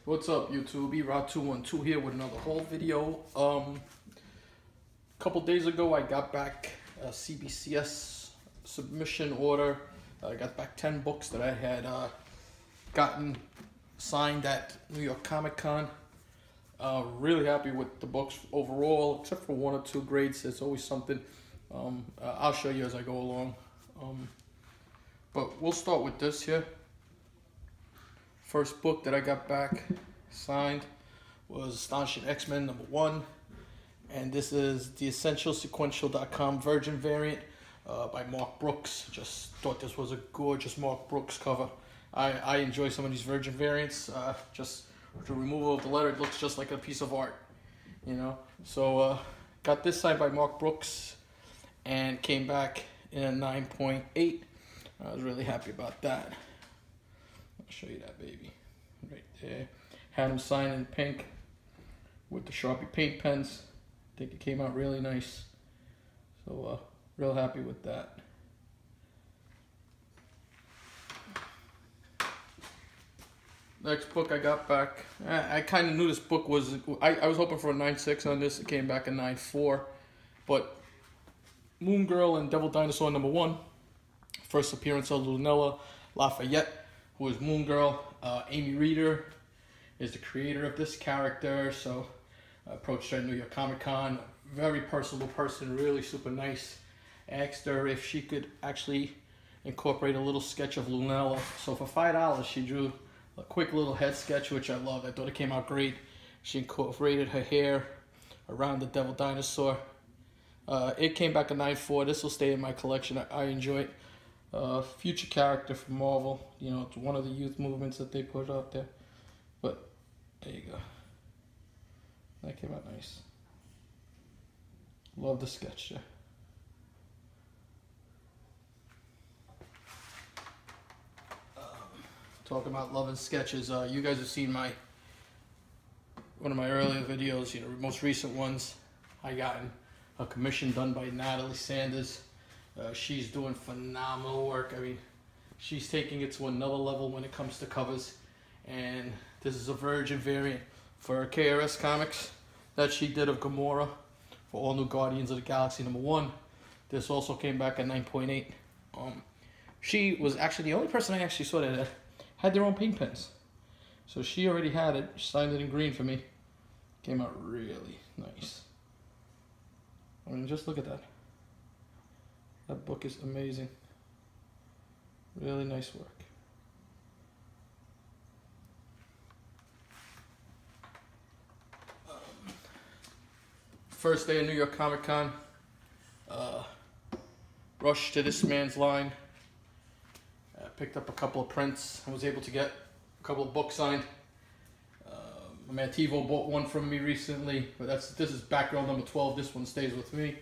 What's up, YouTube? Erod212 here with another haul video. A couple days ago, I got back a CBCS submission order. I got back 10 books that I had gotten signed at New York Comic Con. Really happy with the books overall, except for one or two grades. There's always something. I'll show you as I go along. But we'll start with this here. First book that I got back signed was Astonishing X-Men #1, and this is the EssentialSequential.com Virgin variant by Mark Brooks. Just thought this was a gorgeous Mark Brooks cover. I enjoy some of these Virgin variants. Just the removal of the letter, it looks just like a piece of art, you know. So got this signed by Mark Brooks and came back in a 9.8. I was really happy about that. I'll show you that baby right there. Had him signed in pink with the Sharpie paint pens. I think it came out really nice. So real happy with that. Next book I got back. I kind of knew this book was, I was hoping for a 9.6 on this. It came back a 9.4. But Moon Girl and Devil Dinosaur #1. First appearance of Lunella Lafayette, who is Moon Girl. Amy Reeder is the creator of this character, so I approached her at New York Comic Con. Very personable person, really super nice. Asked her if she could actually incorporate a little sketch of Lunella. So for $5, she drew a quick little head sketch, which I loved. I thought it came out great. She incorporated her hair around the Devil Dinosaur. It came back a 9.4. This will stay in my collection. I enjoy it. Future character from Marvel. You know, it's one of the youth movements that they put out there. But there you go. That came out nice. Love the sketch there. Talking about loving sketches. You guys have seen one of my earlier videos. You know, most recent ones. I got a commission done by Natalie Sanders. She's doing phenomenal work. I mean, she's taking it to another level when it comes to covers. And this is a Virgin variant for KRS Comics that she did of Gamora for All New Guardians of the Galaxy #1. This also came back at 9.8. She was actually the only person I actually saw that had their own paint pens. So she already had it. She signed it in green for me. Came out really nice. I mean, just look at that. That book is amazing. Really nice work. First day of New York Comic Con. Rushed to this man's line. Picked up a couple of prints. I was able to get a couple of books signed. My man TiVo bought one from me recently, but this is background #12. This one stays with me.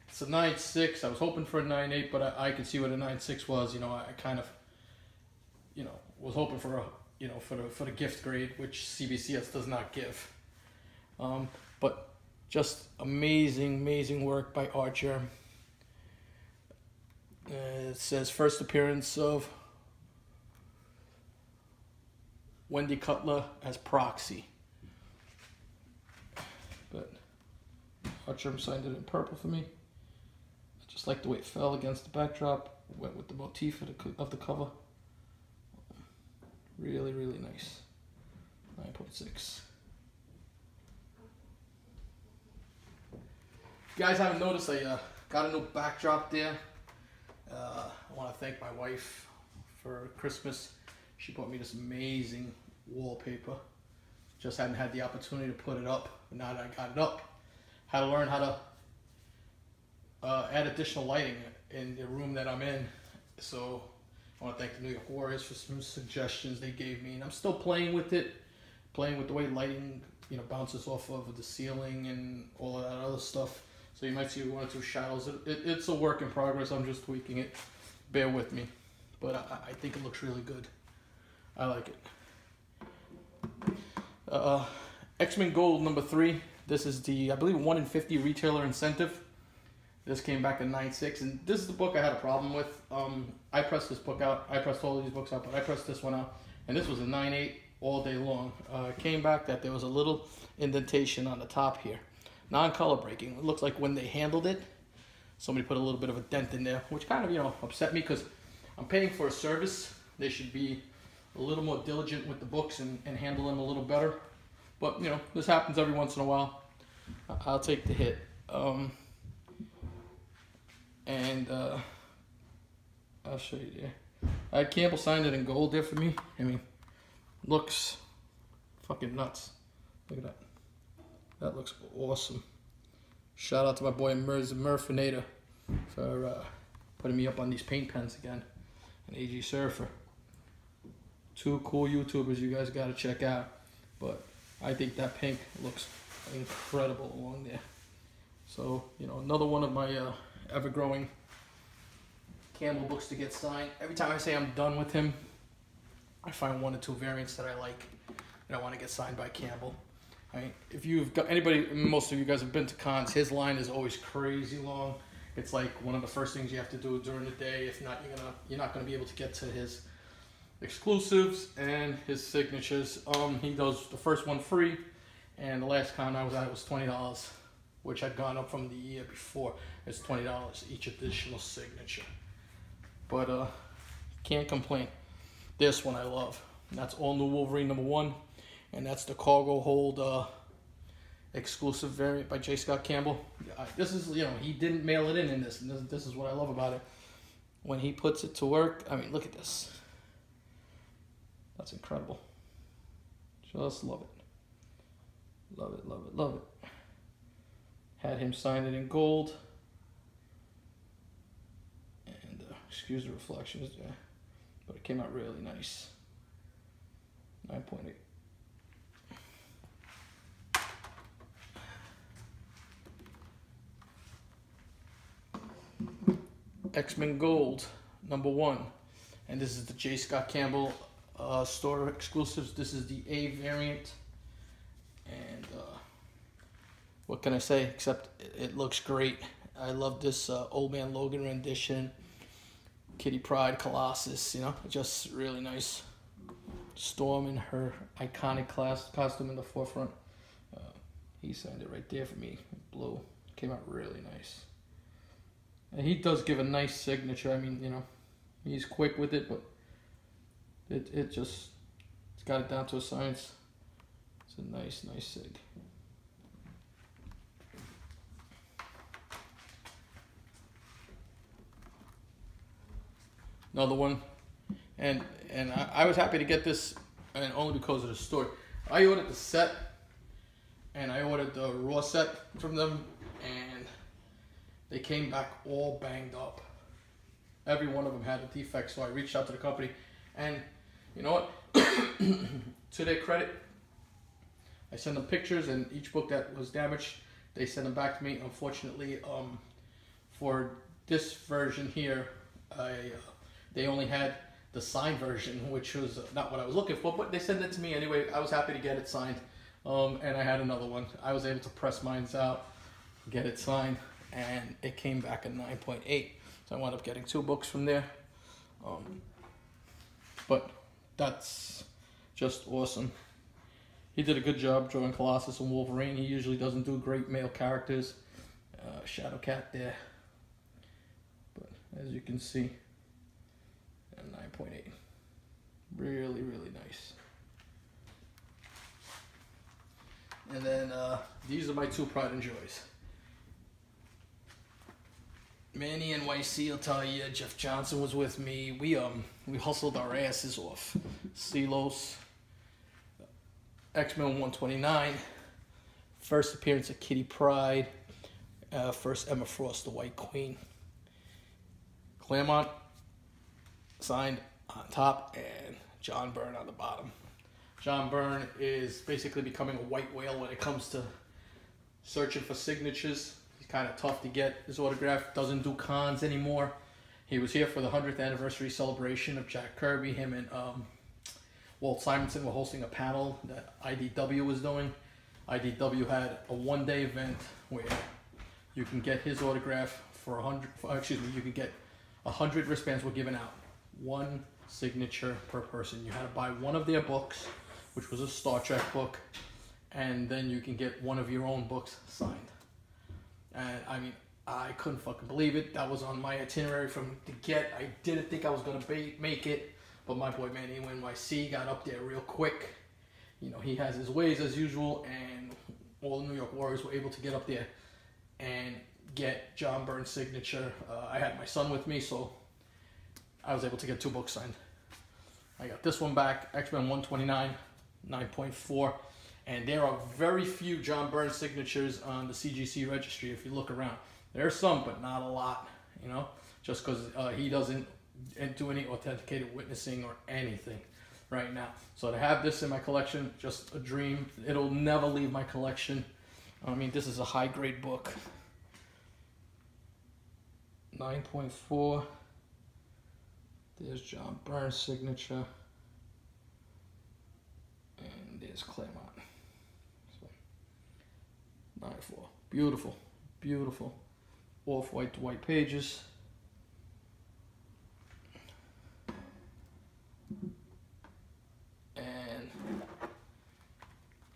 It's a 9.6. I was hoping for a 9.8, but I could see what a 9.6 was. You know, I kind of, you know, was hoping for a, you know, for the gift grade, which CBCS does not give. But just amazing work by Archer. It says first appearance of Wendy Cutler as Proxy. But Archer signed it in purple for me. Just like the way it fell against the backdrop. Went with the motif of the cover. Really nice. 9.6. If you guys haven't noticed, I got a new backdrop there. I want to thank my wife for Christmas. She bought me this amazing wallpaper. Just hadn't had the opportunity to put it up. But now that I got it up, had to learn how to add additional lighting in the room that I'm in. So I want to thank the New York Warriors for some suggestions they gave me, and I'm still playing with it, playing with the way lighting, you know, bounces off of the ceiling and all of that other stuff. So you might see one or two shadows. It's a work in progress. I'm just tweaking it. Bear with me, but I think it looks really good. I like it. X-Men Gold #3. This is the, I believe, 1 in 50 retailer incentive. This came back in 9.6, and this is the book I had a problem with. I pressed this book out. I pressed all of these books out, but I pressed this one out, and this was a 9.8 all day long. Came back that there was a little indentation on the top here. Non-color breaking. It looks like when they handled it, somebody put a little bit of a dent in there, which kind of, you know, upset me because I'm paying for a service. They should be a little more diligent with the books and handle them a little better. But, you know, this happens every once in a while. I'll take the hit. I'll show you there. Campbell signed it in gold there for me. I mean, looks fucking nuts. Look at that. That looks awesome. Shout out to my boy Murfinator for putting me up on these paint pens again. And AG Surfer. Two cool YouTubers you guys got to check out. But I think that pink looks incredible along there. So, you know, another one of my ever-growing Campbell books to get signed. Every time I say I'm done with him, I find one or two variants that I like that I want to get signed by Campbell. I mean, if you've got anybody, most of you guys have been to cons, his line is always crazy long. It's like one of the first things you have to do during the day. If not, you're not gonna be able to get to his exclusives and his signatures. He does the first one free, and the last con I was at was $20, which had gone up from the year before. It's $20 each additional signature. But can't complain. This one I love. And that's all new Wolverine #1, and that's the cargo hold exclusive variant by J. Scott Campbell. This is, you know, he didn't mail it in this, and this is what I love about it. When he puts it to work, I mean, look at this. That's incredible. Just love it. Love it, love it, love it. Had him sign it in gold. And excuse the reflections there, but it came out really nice. 9.8. X-Men Gold #1, and this is the J. Scott Campbell store exclusives. This is the A variant, and what can I say except it looks great. I love this Old Man Logan rendition, Kitty Pryde, Colossus, you know, just really nice. Storm in her iconic costume in the forefront. He signed it right there for me, blue. Came out really nice. And he does give a nice signature. I mean, you know, he's quick with it, but it's got it down to a science. It's a nice sig. Another one, and I was happy to get this, and only because of the story. I ordered the set, and I ordered the raw set from them, and they came back all banged up. Every one of them had a defect, so I reached out to the company, and you know what? To their credit, I sent them pictures, and each book that was damaged, they sent them back to me. Unfortunately, for this version here, they only had the signed version, which was not what I was looking for, but they sent it to me anyway. I was happy to get it signed, and I had another one. I was able to press mine out, get it signed, and it came back a 9.8. So I wound up getting 2 books from there. But that's just awesome. He did a good job drawing Colossus and Wolverine. He usually doesn't do great male characters. Shadowcat there. But as you can see, 9.8. Really, really nice. And then these are my 2 pride and joys. Manny NYC will tell you, Jeff Johnson was with me. We hustled our asses off. Silos, X-Men 129, first appearance of Kitty Pryde, first Emma Frost, the White Queen. Claremont signed on top, and John Byrne on the bottom. John Byrne is basically becoming a white whale when it comes to searching for signatures. He's kind of tough to get. His autograph doesn't do cons anymore. He was here for the 100th anniversary celebration of Jack Kirby. Him and Walt Simonson were hosting a panel that IDW was doing. IDW had a one-day event where you can get his autograph for 100. You could get 100 wristbands were given out. 1 signature per person. You had to buy one of their books which was a Star Trek book, and then you can get one of your own books signed. And I mean, I couldn't fucking believe it. That was on my itinerary from to get. I didn't think I was gonna make it, but my boy Manny in NYCC got up there real quick. You know, he has his ways as usual, and all the New York Warriors were able to get up there and get John Byrne's signature. I had my son with me, so I was able to get 2 books signed. I got this one back, X-Men 129, 9.4, and there are very few John Byrne signatures on the CGC registry if you look around. There are some, but not a lot, you know, just because he doesn't do any authenticated witnessing or anything right now. So to have this in my collection, just a dream. It'll never leave my collection. I mean, this is a high-grade book. 9.4. There's John Byrne's signature. And there's Claremont. So, 9.4. Beautiful. Beautiful. Off-white to white pages. And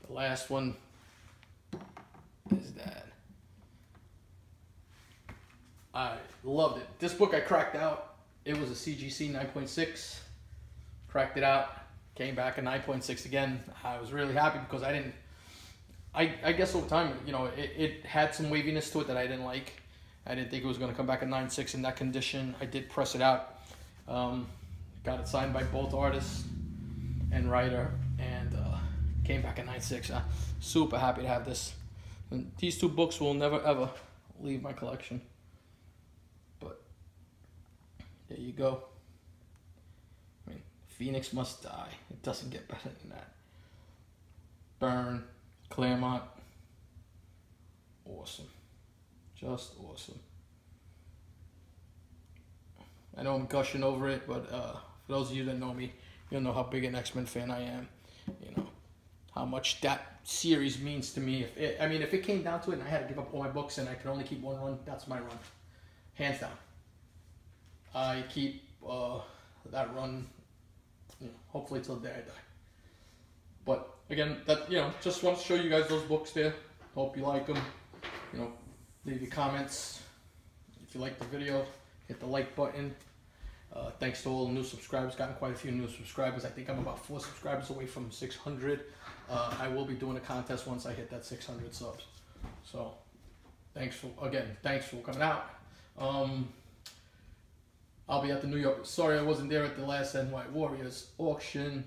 the last one is that. I loved it. This book I cracked out. It was a CGC 9.6. Cracked it out. Came back a 9.6 again. I was really happy because I guess over time, you know, it had some waviness to it that I didn't like. I didn't think it was going to come back at 9.6 in that condition. I did press it out. Got it signed by both artists and writer, and came back at 9.6. Super happy to have this. And these 2 books will never ever leave my collection. But there you go. I mean, Phoenix Must Die. It doesn't get better than that. Byrne, Claremont, awesome. Just awesome. I know I'm gushing over it, but for those of you that know me, you'll know how big an X-Men fan I am. You know, how much that series means to me. If it came down to it and I had to give up all my books and I could only keep one run, that's my run. Hands down. I keep that run, you know, hopefully till the day I die. But again, that, you know, just want to show you guys those books there. Hope you like them. You know, leave your comments. If you like the video, hit the like button. Thanks to all the new subscribers. Gotten quite a few new subscribers. I think I'm about 4 subscribers away from 600. I will be doing a contest once I hit that 600 subs. So, thanks for coming out. I'll be at the New York. Sorry I wasn't there at the last NY Warriors auction.